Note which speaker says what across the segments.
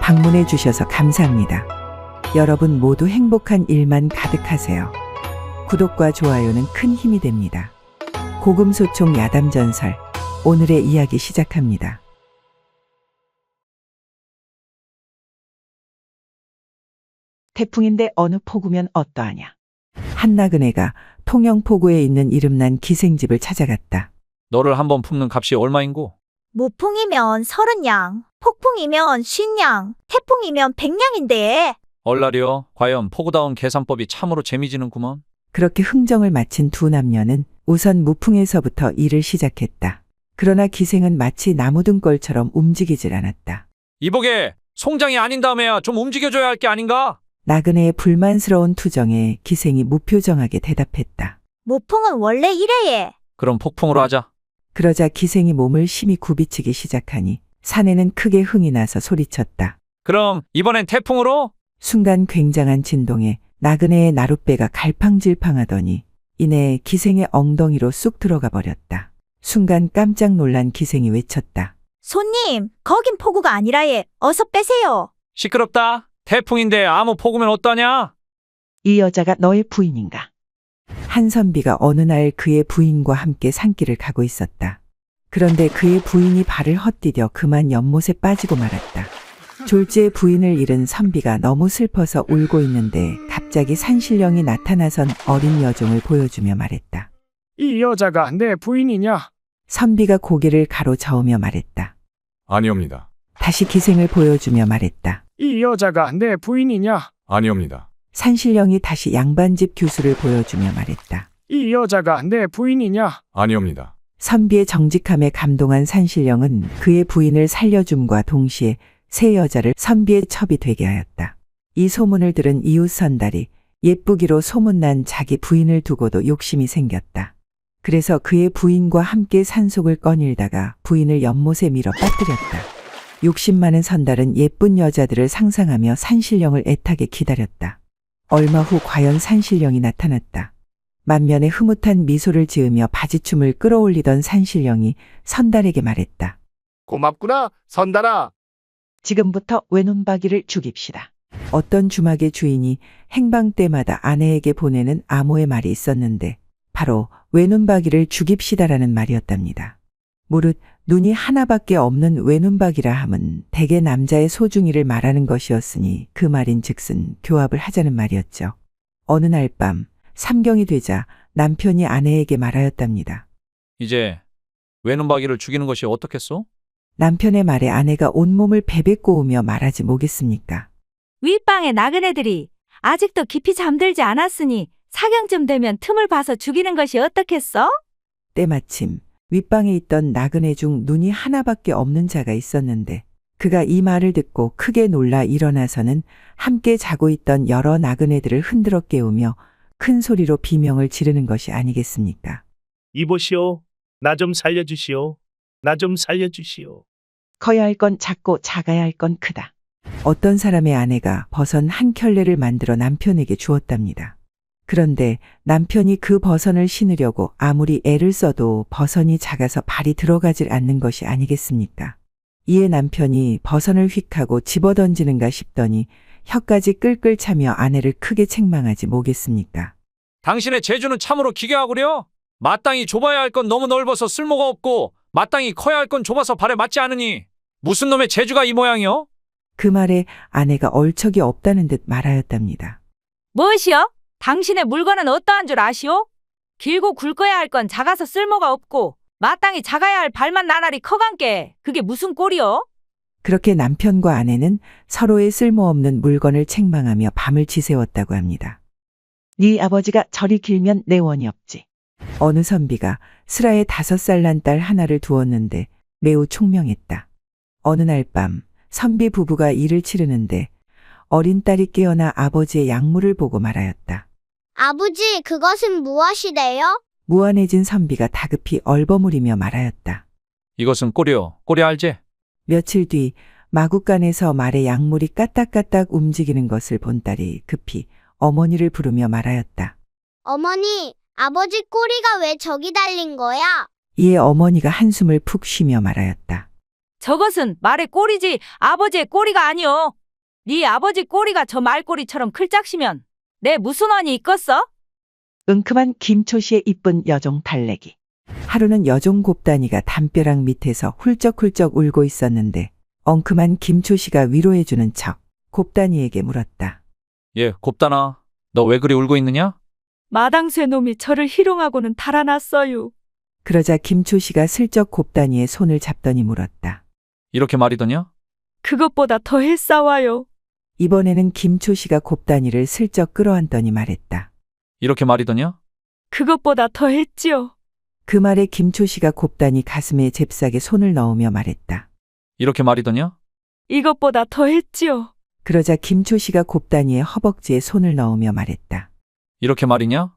Speaker 1: 방문해 주셔서 감사합니다. 여러분 모두 행복한 일만 가득하세요. 구독과 좋아요는 큰 힘이 됩니다. 고금소총 야담전설, 오늘의 이야기 시작합니다. 태풍인데 어느 포구면 어떠하냐. 한나그네가 통영포구에 있는 이름난 기생집을 찾아갔다.
Speaker 2: 너를 한번 품는 값이 얼마인고?
Speaker 3: 모풍이면 30냥, 폭풍이면 50냥, 태풍이면 100냥인데.
Speaker 2: 얼라리여, 과연 포구다운 계산법이 참으로 재미지는구먼.
Speaker 1: 그렇게 흥정을 마친 두 남녀는 우선 무풍에서부터 일을 시작했다. 그러나 기생은 마치 나무등골처럼 움직이질 않았다.
Speaker 2: 이보게, 송장이 아닌 다음에야 좀 움직여줘야 할 게 아닌가?
Speaker 1: 나그네의 불만스러운 투정에 기생이 무표정하게 대답했다.
Speaker 3: 모풍은 원래 이래예.
Speaker 2: 그럼 폭풍으로 하자.
Speaker 1: 그러자 기생이 몸을 심히 굽이치기 시작하니 사내는 크게 흥이 나서 소리쳤다.
Speaker 2: 그럼 이번엔 태풍으로?
Speaker 1: 순간 굉장한 진동에 나그네의 나룻배가 갈팡질팡하더니 이내 기생의 엉덩이로 쑥 들어가 버렸다. 순간 깜짝 놀란 기생이 외쳤다.
Speaker 3: 손님, 거긴 포구가 아니라예. 어서 빼세요.
Speaker 2: 시끄럽다. 태풍인데 아무 폭우면 어떠냐?
Speaker 1: 이 여자가 너의 부인인가? 한선비가 어느 날 그의 부인과 함께 산길을 가고 있었다. 그런데 그의 부인이 발을 헛디뎌 그만 연못에 빠지고 말았다. 졸지에 부인을 잃은 선비가 너무 슬퍼서 울고 있는데 갑자기 산신령이 나타나선 어린 여종을 보여주며 말했다.
Speaker 4: 이 여자가 내 부인이냐?
Speaker 1: 선비가 고개를 가로저으며 말했다.
Speaker 5: 아니옵니다.
Speaker 1: 다시 기생을 보여주며 말했다.
Speaker 4: 이 여자가 내 부인이냐?
Speaker 5: 아니옵니다.
Speaker 1: 산신령이 다시 양반집 교수를 보여주며 말했다.
Speaker 4: 이 여자가 내 부인이냐?
Speaker 5: 아니옵니다.
Speaker 1: 선비의 정직함에 감동한 산신령은 그의 부인을 살려줌과 동시에 새 여자를 선비의 첩이 되게 하였다. 이 소문을 들은 이웃 선달이 예쁘기로 소문난 자기 부인을 두고도 욕심이 생겼다. 그래서 그의 부인과 함께 산속을 거닐다가 부인을 연못에 밀어 빠뜨렸다. 욕심 많은 선달은 예쁜 여자들을 상상하며 산신령을 애타게 기다렸다. 얼마 후 과연 산신령이 나타났다. 만면에 흐뭇한 미소를 지으며 바지춤을 끌어올리던 산신령이 선달에게 말했다.
Speaker 4: 고맙구나, 선달아.
Speaker 1: 지금부터 외눈박이를 죽입시다. 어떤 주막의 주인이 행방 때마다 아내에게 보내는 암호의 말이 있었는데 바로 외눈박이를 죽입시다라는 말이었답니다. 무릇 눈이 하나밖에 없는 외눈박이라 함은 대개 남자의 소중이를 말하는 것이었으니 그 말인즉슨 교합을 하자는 말이었죠. 어느 날 밤 삼경이 되자 남편이 아내에게 말하였답니다.
Speaker 2: 이제 외눈박이를 죽이는 것이 어떻겠소?
Speaker 1: 남편의 말에 아내가 온몸을 베베꼬으며 말하지 뭐겠습니까?
Speaker 6: 윗방의 나그네들이 아직도 깊이 잠들지 않았으니 사경쯤 되면 틈을 봐서 죽이는 것이 어떻겠어?
Speaker 1: 때마침 윗방에 있던 나그네 중 눈이 하나밖에 없는 자가 있었는데 그가 이 말을 듣고 크게 놀라 일어나서는 함께 자고 있던 여러 나그네들을 흔들어 깨우며 큰 소리로 비명을 지르는 것이 아니겠습니까?
Speaker 7: 이보시오. 나 좀 살려주시오. 나 좀 살려주시오.
Speaker 1: 커야 할 건 작고 작아야 할 건 크다. 어떤 사람의 아내가 버선 한 켤레를 만들어 남편에게 주었답니다. 그런데 남편이 그 버선을 신으려고 아무리 애를 써도 버선이 작아서 발이 들어가질 않는 것이 아니겠습니까? 이에 남편이 버선을 휙하고 집어던지는가 싶더니 혀까지 끌끌 차며 아내를 크게 책망하지 뭐겠습니까?
Speaker 2: 당신의 재주는 참으로 기괴하구려. 마땅히 좁아야 할 건 너무 넓어서 쓸모가 없고 마땅히 커야 할 건 좁아서 발에 맞지 않으니 무슨 놈의 재주가 이 모양이요?
Speaker 1: 그 말에 아내가 얼척이 없다는 듯 말하였답니다.
Speaker 6: 무엇이요? 당신의 물건은 어떠한 줄 아시오? 길고 굵어야 할 건 작아서 쓸모가 없고 마땅히 작아야 할 발만 나날이 커간께 그게 무슨 꼴이요?
Speaker 1: 그렇게 남편과 아내는 서로의 쓸모없는 물건을 책망하며 밤을 지새웠다고 합니다. 네 아버지가 저리 길면 내 원이 없지. 어느 선비가 슬하에 5살 난 딸 하나를 두었는데 매우 총명했다. 어느 날 밤 선비 부부가 일을 치르는데 어린 딸이 깨어나 아버지의 약물을 보고 말하였다.
Speaker 3: 아버지, 그것은 무엇이래요?
Speaker 1: 무안해진 선비가 다급히 얼버무리며 말하였다.
Speaker 2: 이것은 꼬리요. 꼬리 알지?
Speaker 1: 며칠 뒤 마구간에서 말의 약물이 까딱까딱 움직이는 것을 본 딸이 급히 어머니를 부르며 말하였다.
Speaker 3: 어머니, 아버지 꼬리가 왜 저기 달린 거야?
Speaker 1: 이에 어머니가 한숨을 푹 쉬며 말하였다.
Speaker 6: 저것은 말의 꼬리지 아버지의 꼬리가 아니오. 네 아버지 꼬리가 저 말꼬리처럼 클짝시면 내 무슨 원이 있겠어?
Speaker 1: 은큼한 김초씨의 이쁜 여종 달래기. 하루는 여종 곱단이가 담벼락 밑에서 훌쩍훌쩍 울고 있었는데 엉큼한 김초씨가 위로해주는 척 곱단이에게 물었다.
Speaker 2: 예, 곱단아. 너 왜 그리 울고 있느냐?
Speaker 6: 마당새 놈이 저를 희롱하고는 달아났어요.
Speaker 1: 그러자 김초씨가 슬쩍 곱단이의 손을 잡더니 물었다.
Speaker 2: 이렇게 말이더냐?
Speaker 6: 그것보다 더 했사와요.
Speaker 1: 이번에는 김초씨가 곱단이를 슬쩍 끌어안더니 말했다.
Speaker 2: 이렇게 말이더냐?
Speaker 6: 그것보다 더 했지요.
Speaker 1: 그 말에 김초씨가 곱단이 가슴에 잽싸게 손을 넣으며 말했다.
Speaker 2: 이렇게 말이더냐?
Speaker 6: 이것보다 더 했지요.
Speaker 1: 그러자 김초씨가 곱단이의 허벅지에 손을 넣으며 말했다.
Speaker 2: 이렇게 말이냐?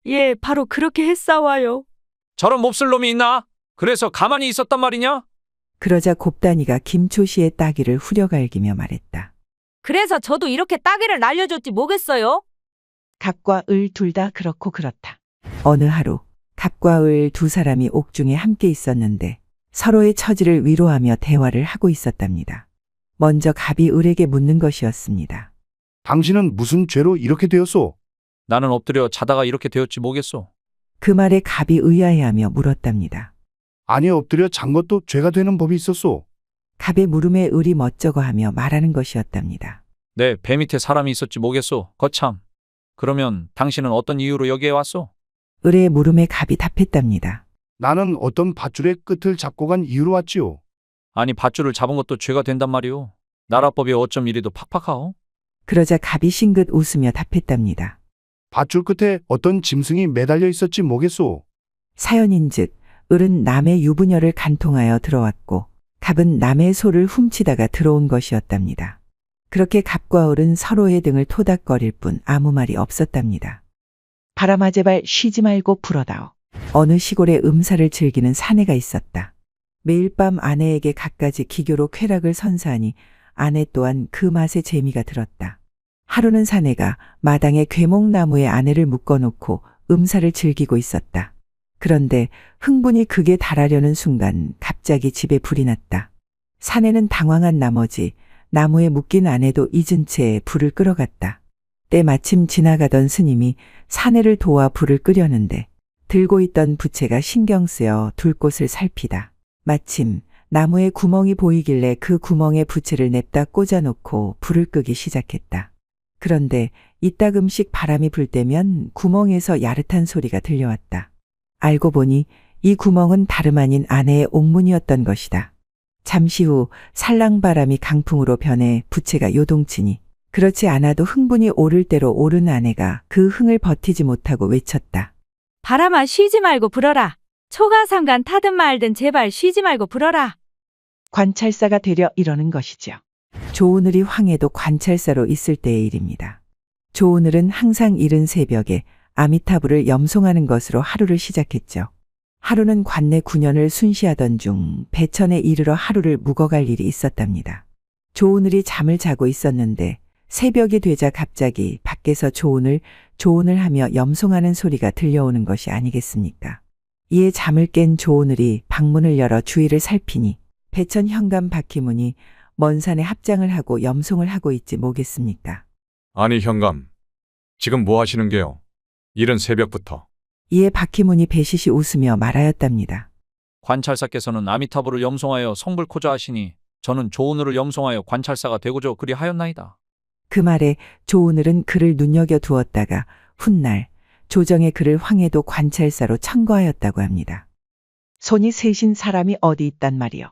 Speaker 6: 예, 바로 그렇게 했사와요.
Speaker 2: 저런 몹쓸 놈이 있나? 그래서 가만히 있었단 말이냐?
Speaker 1: 그러자 곱단이가 김초씨의 따귀를 후려갈기며 말했다.
Speaker 6: 그래서 저도 이렇게 따귀를 날려줬지 뭐겠어요?
Speaker 1: 갑과 을 둘 다 그렇고 그렇다. 어느 하루 갑과 을 두 사람이 옥중에 함께 있었는데 서로의 처지를 위로하며 대화를 하고 있었답니다. 먼저 갑이 을에게 묻는 것이었습니다.
Speaker 4: 당신은 무슨 죄로 이렇게 되었소?
Speaker 2: 나는 엎드려 자다가 이렇게 되었지 뭐겠소.
Speaker 1: 그 말에 갑이 의아해하며 물었답니다.
Speaker 4: 아니 엎드려 잔 것도 죄가 되는 법이 있었소.
Speaker 1: 갑의 물음에 을이 멋쩍어하며 말하는 것이었답니다.
Speaker 2: 내 배 밑에 사람이 있었지 뭐겠소. 거참. 그러면 당신은 어떤 이유로 여기에 왔소?
Speaker 1: 을의 물음에 갑이 답했답니다.
Speaker 4: 나는 어떤 밧줄의 끝을 잡고 간 이유로 왔지요.
Speaker 2: 아니 밧줄을 잡은 것도 죄가 된단 말이오. 나라법이 어쩜 이리도 팍팍하오?
Speaker 1: 그러자 갑이 싱긋 웃으며 답했답니다.
Speaker 4: 밧줄 끝에 어떤 짐승이 매달려 있었지 뭐겠소.
Speaker 1: 사연인즉 을은 남의 유부녀를 간통하여 들어왔고 갑은 남의 소를 훔치다가 들어온 것이었답니다. 그렇게 갑과 을은 서로의 등을 토닥거릴 뿐 아무 말이 없었답니다. 바람아 제발 쉬지 말고 불어다오. 어느 시골에 음사를 즐기는 사내가 있었다. 매일 밤 아내에게 갖가지 기교로 쾌락을 선사하니 아내 또한 그 맛에 재미가 들었다. 하루는 사내가 마당에 괴목나무에 아내를 묶어놓고 음사를 즐기고 있었다. 그런데 흥분이 극에 달하려는 순간 갑자기 집에 불이 났다. 사내는 당황한 나머지 나무에 묶인 아내도 잊은 채 불을 끌어갔다. 때마침 지나가던 스님이 사내를 도와 불을 끄려는데 들고 있던 부채가 신경 쓰여 둘 곳을 살피다. 마침 나무에 구멍이 보이길래 그 구멍에 부채를 냅다 꽂아놓고 불을 끄기 시작했다. 그런데 이따금씩 바람이 불 때면 구멍에서 야릇한 소리가 들려왔다. 알고 보니 이 구멍은 다름 아닌 아내의 옥문이었던 것이다. 잠시 후 살랑바람이 강풍으로 변해 부채가 요동치니 그렇지 않아도 흥분이 오를 대로 오른 아내가 그 흥을 버티지 못하고 외쳤다.
Speaker 6: 바람아 쉬지 말고 불어라. 초가상간 타든 말든 제발 쉬지 말고 불어라.
Speaker 1: 관찰사가 되려 이러는 것이죠. 조오늘이 황해도 관찰사로 있을 때의 일입니다. 조오늘은 항상 이른 새벽에 아미타불을 염송하는 것으로 하루를 시작했죠. 하루는 관내 9년을 순시하던 중 배천에 이르러 하루를 묵어갈 일이 있었답니다. 조오늘이 잠을 자고 있었는데 새벽이 되자 갑자기 밖에서 조오늘 하며 염송하는 소리가 들려오는 것이 아니겠습니까? 이에 잠을 깬 조오늘이 방문을 열어 주위를 살피니 배천 현감 박희문이 먼 산에 합장을 하고 염송을 하고 있지 뭐겠습니까?
Speaker 5: 아니 현감, 지금 뭐 하시는 게요? 이른 새벽부터.
Speaker 1: 이에 박희문이 배시시 웃으며 말하였답니다.
Speaker 2: 관찰사께서는 아미타불을 염송하여 성불코자 하시니 저는 조오늘을 염송하여 관찰사가 되고자 그리 하였나이다.
Speaker 1: 그 말에 조오늘은 그를 눈여겨 두었다가 훗날 조정의 그를 황해도 관찰사로 청거하였다고 합니다. 손이 세신 사람이 어디 있단 말이요.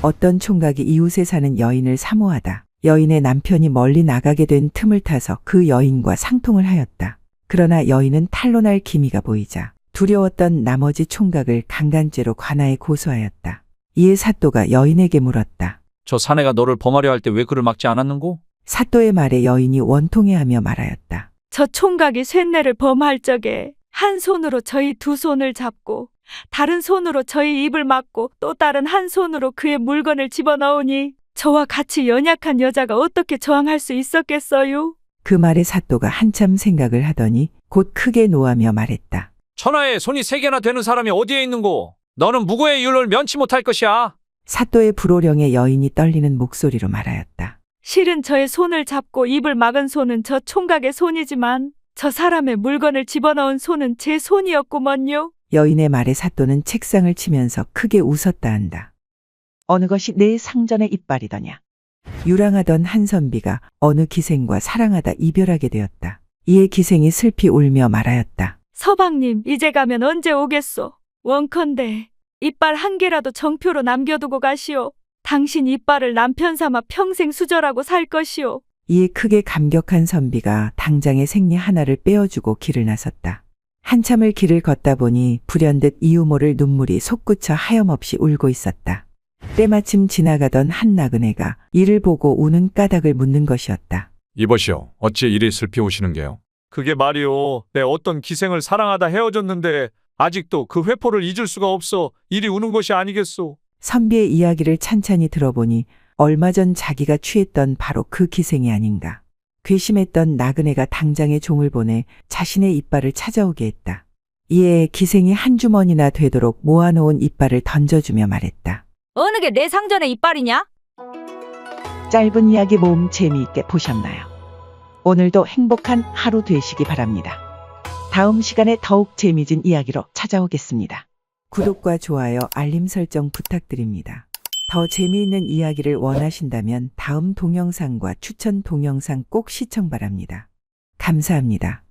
Speaker 1: 어떤 총각이 이웃에 사는 여인을 사모하다 여인의 남편이 멀리 나가게 된 틈을 타서 그 여인과 상통을 하였다. 그러나 여인은 탄로날 기미가 보이자 두려웠던 나머지 총각을 강간죄로 관아에 고소하였다. 이에 사또가 여인에게 물었다.
Speaker 2: 저 사내가 너를 범하려 할 때 왜 그를 막지 않았는고?
Speaker 1: 사또의 말에 여인이 원통해하며 말하였다.
Speaker 6: 저 총각이 쇳내를 범할 적에 한 손으로 저희 두 손을 잡고 다른 손으로 저희 입을 막고 또 다른 한 손으로 그의 물건을 집어넣으니 저와 같이 연약한 여자가 어떻게 저항할 수 있었겠어요?
Speaker 1: 그 말에 사또가 한참 생각을 하더니 곧 크게 노하며 말했다.
Speaker 2: 천하에 손이 3개나 되는 사람이 어디에 있는고? 너는 무고의 윤을 면치 못할 것이야.
Speaker 1: 사또의 불호령에 여인이 떨리는 목소리로 말하였다.
Speaker 6: 실은 저의 손을 잡고 입을 막은 손은 저 총각의 손이지만 저 사람의 물건을 집어넣은 손은 제 손이었구먼요.
Speaker 1: 여인의 말에 사또는 책상을 치면서 크게 웃었다 한다. 어느 것이 내 상전의 이빨이더냐. 유랑하던 한선비가 어느 기생과 사랑하다 이별하게 되었다. 이에 기생이 슬피 울며 말하였다.
Speaker 6: 서방님, 이제 가면 언제 오겠소? 원컨대 이빨 한 개라도 정표로 남겨두고 가시오. 당신 이빨을 남편 삼아 평생 수절하고 살 것이오.
Speaker 1: 이에 크게 감격한 선비가 당장의 생리 하나를 빼어주고 길을 나섰다. 한참을 길을 걷다 보니 불현듯 이유모를 눈물이 솟구쳐 하염없이 울고 있었다. 때마침 지나가던 한 나그네가 이를 보고 우는 까닭을 묻는 것이었다.
Speaker 5: 이보시오. 어찌 이리 슬피 우시는 게요?
Speaker 2: 그게 말이오. 내 어떤 기생을 사랑하다 헤어졌는데 아직도 그 회포를 잊을 수가 없어 이리 우는 것이 아니겠소.
Speaker 1: 선비의 이야기를 찬찬히 들어보니 얼마 전 자기가 취했던 바로 그 기생이 아닌가. 괘씸했던 나그네가 당장에 종을 보내 자신의 이빨을 찾아오게 했다. 이에 기생이 한 주머니나 되도록 모아놓은 이빨을 던져주며 말했다.
Speaker 3: 어느 게 내 상전의 이빨이냐?
Speaker 1: 짧은 이야기 모음 재미있게 보셨나요? 오늘도 행복한 하루 되시기 바랍니다. 다음 시간에 더욱 재미진 이야기로 찾아오겠습니다. 구독과 좋아요, 알림 설정 부탁드립니다. 더 재미있는 이야기를 원하신다면 다음 동영상과 추천 동영상 꼭 시청 바랍니다. 감사합니다.